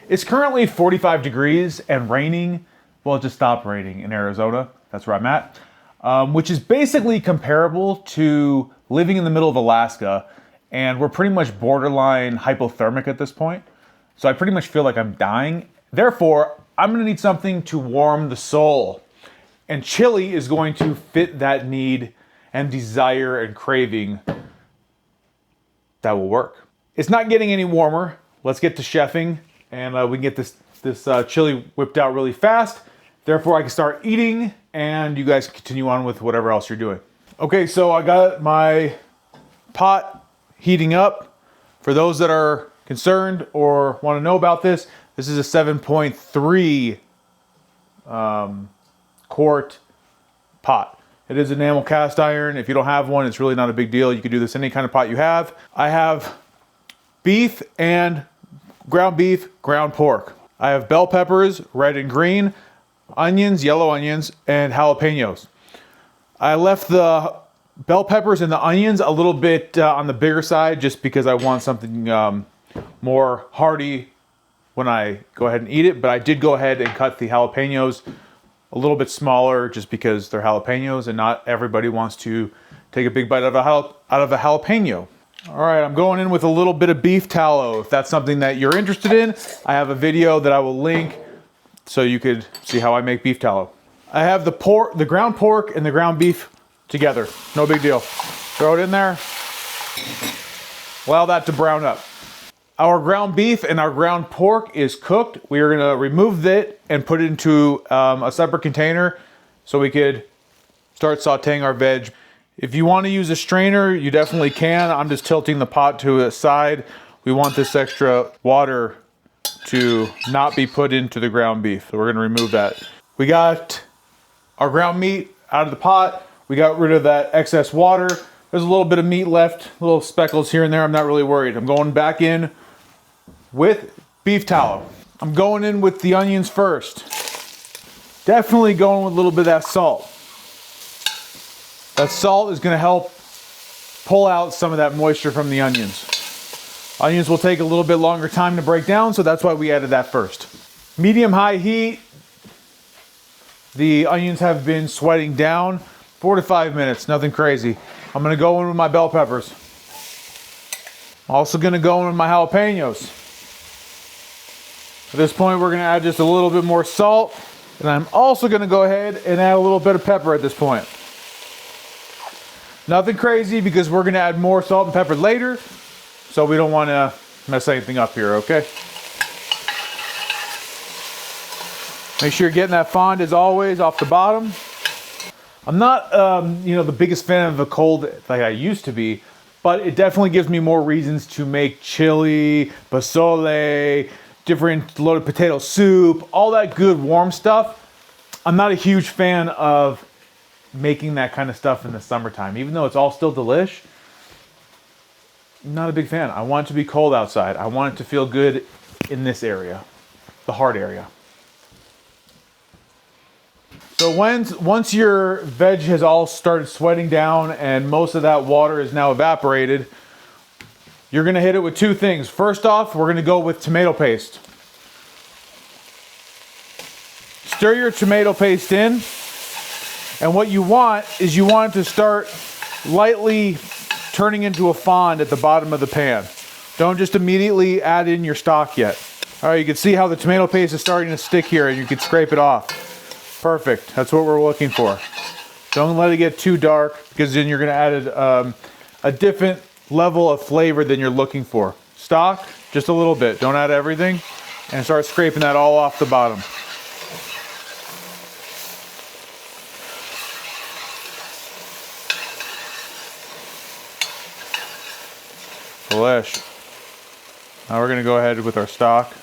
It's currently 45 degrees and raining. Well, it just stopped raining in Arizona. That's where I'm at. Which is basically comparable to living in the middle of Alaska. And we're pretty much borderline hypothermic at this point. So I pretty much feel like I'm dying. Therefore, I'm gonna need something to warm the soul. And chili is going to fit that need and desire and craving that will work. It's not getting any warmer. Let's get to chefing and we can get this chili whipped out really fast. Therefore, I can start eating and you guys can continue on with whatever else you're doing. Okay, so I got my pot heating up. For those that are concerned or want to know about this, this is a 7.3 quart pot. It is enamel cast iron. If you don't have one, it's really not a big deal. You can do this in any kind of pot you have. I have beef and ground pork. I have bell peppers, red and green, onions, yellow onions, and jalapeños. I left the bell peppers and the onions a little bit on the bigger side just because I want something more hearty when I go ahead and eat it. But I did go ahead and cut the jalapeños a little bit smaller just because they're jalapeños and not everybody wants to take a big bite out of a jalapeno. All right, I'm going in with a little bit of beef tallow. If that's something that you're interested in, I have a video that I will link so you could see how I make beef tallow. I have the ground pork and the ground beef together. No big deal. Throw it in there. Allow that to brown up. Our ground beef and our ground pork is cooked. We are gonna remove it and put it into a separate container so we could start sauteing our veg. If you want to use a strainer, you definitely can. I'm just tilting the pot to the side. We want this extra water to not be put into the ground beef. So we're gonna remove that. We got our ground meat out of the pot. We got rid of that excess water. There's a little bit of meat left, little speckles here and there. I'm not really worried. I'm going back in with beef tallow. I'm going in with the onions first. Definitely going with a little bit of that salt. That salt is gonna help pull out some of that moisture from the onions. Onions will take a little bit longer time to break down, so that's why we added that first. Medium-high heat. The onions have been sweating down. 4 to 5 minutes, nothing crazy. I'm gonna go in with my bell peppers. Also gonna go in with my jalapeños. At this point, we're gonna add just a little bit more salt, and I'm also gonna go ahead and add a little bit of pepper at this point. Nothing crazy because we're gonna add more salt and pepper later, so we don't wanna mess anything up here, okay? Make sure you're getting that fond as always off the bottom. I'm not, the biggest fan of the cold like I used to be, but it definitely gives me more reasons to make chili, pozole, different loaded potato soup, all that good warm stuff. I'm not a huge fan of making that kind of stuff in the summertime, even though it's all still delish. I'm not a big fan. I want it to be cold outside. I want it to feel good in this area, the heart area. So once your veg has all started sweating down and most of that water is now evaporated, you're gonna hit it with two things. First off, we're gonna go with tomato paste. Stir your tomato paste in, and what you want is you want it to start lightly turning into a fond at the bottom of the pan. Don't just immediately add in your stock yet. All right, you can see how the tomato paste is starting to stick here and you can scrape it off. Perfect, that's what we're looking for. Don't let it get too dark because then you're gonna add a different level of flavor than you're looking for. Stock, just a little bit, don't add everything, and start scraping that all off the bottom. Delish. Now we're gonna go ahead with our stock.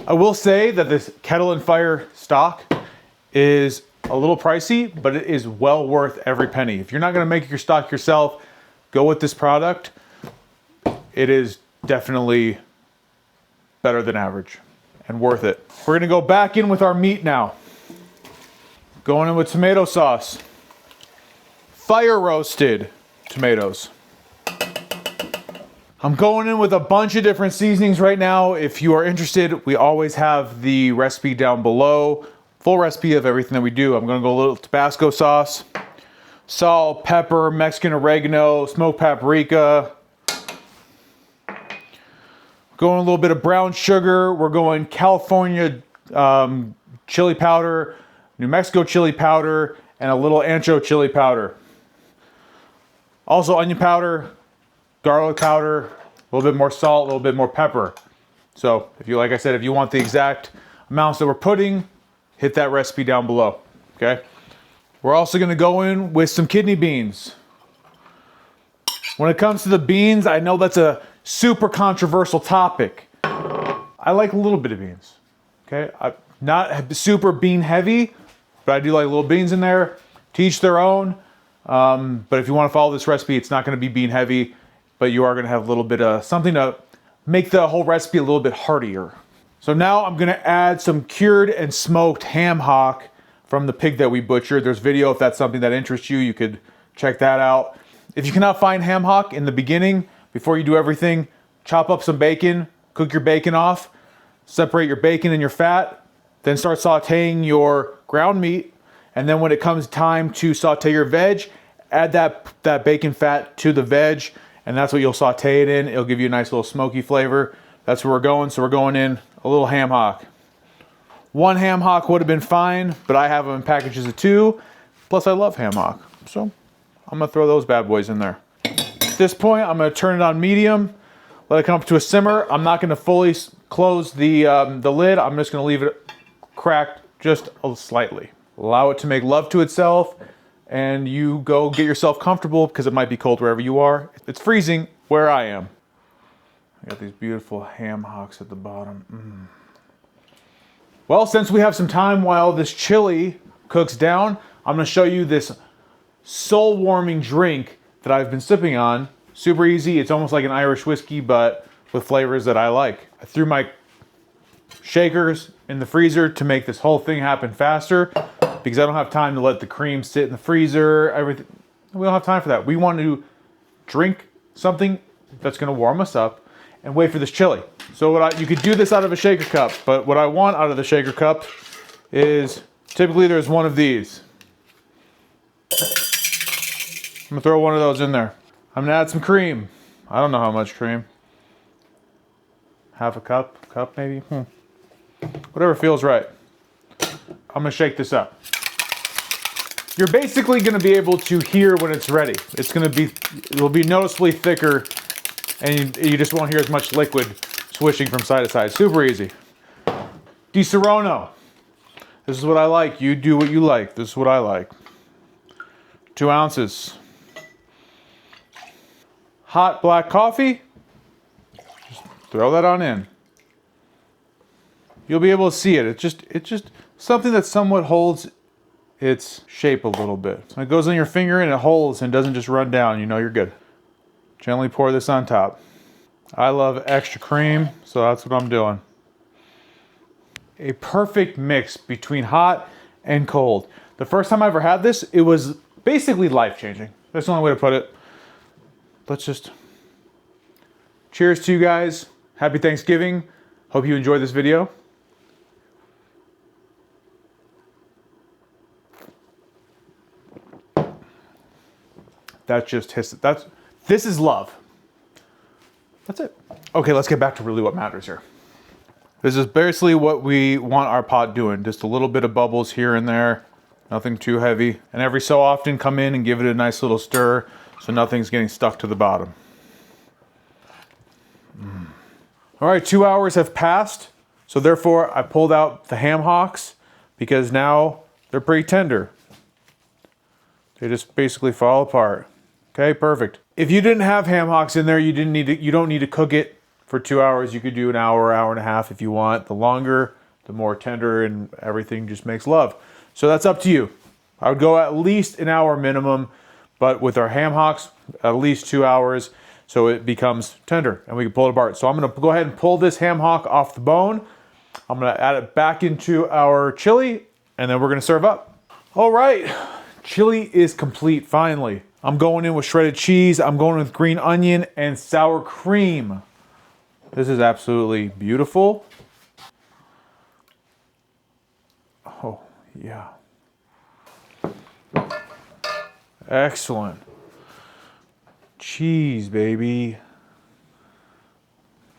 I will say that this Kettle and Fire stock is a little pricey, but it is well worth every penny. If you're not gonna make your stock yourself, go with this product. It is definitely better than average and worth it. We're gonna go back in with our meat now. Going in with tomato sauce. Fire roasted tomatoes. I'm going in with a bunch of different seasonings right now. If you are interested, we always have the recipe down below. Full recipe of everything that we do. I'm gonna go a little Tabasco sauce, salt, pepper, Mexican oregano, smoked paprika. Going a little bit of brown sugar. We're going California chili powder, New Mexico chili powder, and a little ancho chili powder. Also onion powder, garlic powder, a little bit more salt, a little bit more pepper. So if you, like I said, if you want the exact amounts that we're putting, hit that recipe down below, okay? We're also gonna go in with some kidney beans. When it comes to the beans, I know that's a super controversial topic. I like a little bit of beans, okay? I'm not super bean heavy, but I do like little beans in there. To each their own. But if you want to follow this recipe, it's not going to be bean heavy, but you are going to have a little bit of something to make the whole recipe a little bit heartier. So now I'm going to add some cured and smoked ham hock from the pig that we butchered. There's video if that's something that interests you. You could check that out. If you cannot find ham hock in the beginning, before you do everything, chop up some bacon, cook your bacon off, separate your bacon and your fat, then start sauteing your ground meat. And then when it comes time to saute your veg, add that bacon fat to the veg, and that's what you'll saute it in. It'll give you a nice little smoky flavor. That's where we're going. So we're going in a little ham hock. One ham hock would have been fine, but I have them in packages of 2. Plus I love ham hock. So I'm gonna throw those bad boys in there. At this point, I'm gonna turn it on medium, let it come up to a simmer. I'm not gonna fully close the lid. I'm just gonna leave it cracked just slightly. Allow it to make love to itself, and you go get yourself comfortable because it might be cold wherever you are. It's freezing where I am. I got these beautiful ham hocks at the bottom. Well, since we have some time while this chili cooks down, I'm gonna show you this soul-warming drink that I've been sipping on. Super easy. It's almost like an Irish whiskey, but with flavors that I like. I threw my shakers in the freezer to make this whole thing happen faster because I don't have time to let the cream sit in the freezer, everything. We don't have time for that. We want to drink something that's gonna warm us up and wait for this chili. So you could do this out of a shaker cup, but what I want out of the shaker cup is, typically there's one of these. I'm gonna throw one of those in there. I'm gonna add some cream. I don't know how much cream. Half a cup maybe? Whatever feels right. I'm gonna shake this up. You're basically gonna be able to hear when it's ready. It'll be noticeably thicker, and you just won't hear as much liquid swishing from side to side. Super easy. Di Serono. This is what I like. You do what you like. This is what I like. 2 ounces. Hot black coffee. Just throw that on in. You'll be able to see it. It's just something that somewhat holds its shape a little bit. So it goes on your finger and it holds and doesn't just run down. You know you're good. Gently pour this on top. I love extra cream, so that's what I'm doing. A perfect mix between hot and cold. The first time I ever had this, it was basically life-changing. That's the only way to put it. Let's just cheers to you guys. Happy Thanksgiving. Hope you enjoyed this video. This is love. That's it. Okay, let's get back to really what matters here. This is basically what we want our pot doing. Just a little bit of bubbles here and there. Nothing too heavy. And every so often come in and give it a nice little stir so nothing's getting stuck to the bottom. All right, 2 hours have passed. So therefore I pulled out the ham hocks because now they're pretty tender. They just basically fall apart. Okay, perfect. If you didn't have ham hocks in there, you don't need to cook it for 2 hours. You could do an hour, hour and a half if you want. The longer, the more tender, and everything just makes love. So that's up to you. I would go at least an hour minimum, but with our ham hocks, at least 2 hours, so it becomes tender and we can pull it apart. So I'm gonna go ahead and pull this ham hock off the bone. I'm gonna add it back into our chili, and then we're gonna serve up. All right, chili is complete finally. I'm going in with shredded cheese. I'm going with green onion and sour cream. This is absolutely beautiful. Oh, yeah. Excellent. Cheese, baby.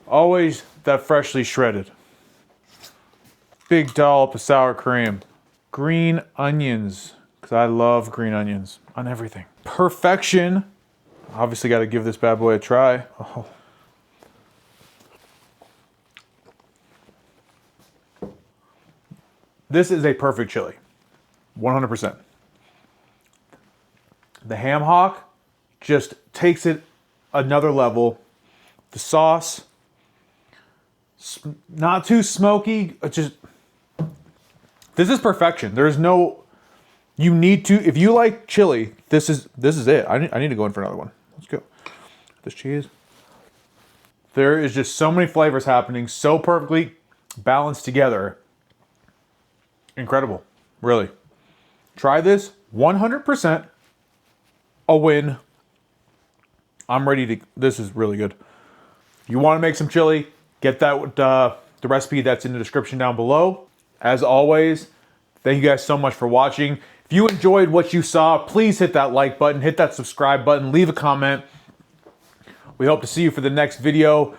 Always that freshly shredded. Big dollop of sour cream. Green onions, because I love green onions on everything. Perfection. Obviously got to give this bad boy a try. Oh. This is a perfect chili. 100%. The Ham Hock just takes it another level. The sauce, not too smoky. Just, this is perfection. There's no, you need to, if you like chili, this is it. I need to go in for another one. Let's go. This cheese. There is just so many flavors happening, so perfectly balanced together. Incredible, really. Try this, 100% a win. I'm ready to, this is really good. You want to make some chili, get that the recipe that's in the description down below. As always, thank you guys so much for watching. If you enjoyed what you saw, please hit that like button, hit that subscribe button, leave a comment. We hope to see you for the next video.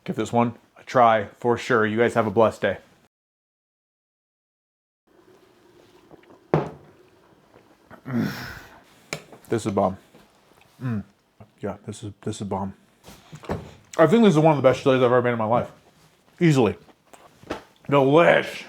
Give this one a try for sure. You guys have a blessed day. This is bomb. Yeah, this is bomb. I think this is one of the best chilies I've ever made in my life. Easily. Delish.